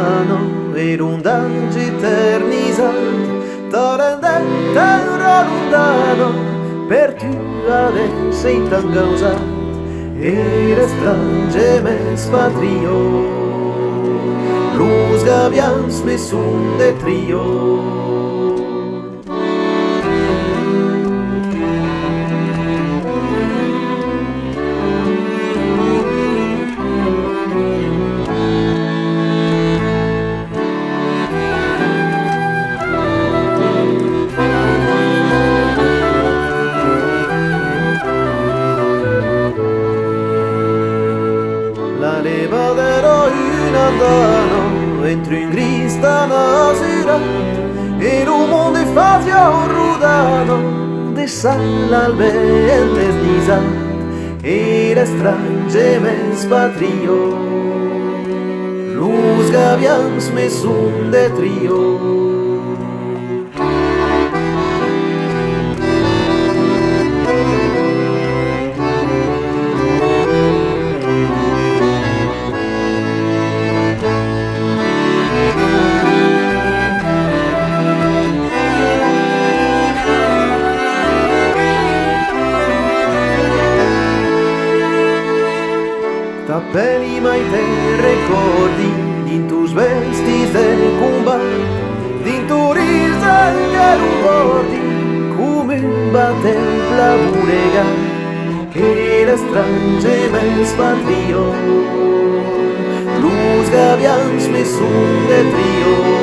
lontano ed un dange eternizzato torrente lontano per tu adesso sei tan causa e strange me spatrio luz gavians me sun de trio. La leva d'eroina andano entro in grista nasira e un mondo fazia rodano de sala al vento snisa e le strange me spatrio luz gavians me sun de trio. Tappeli mai te ricordi din tus vestis de combat din tu risa che ricordi come batte la burega e le strange me spatrio luz gavians me sun de trio.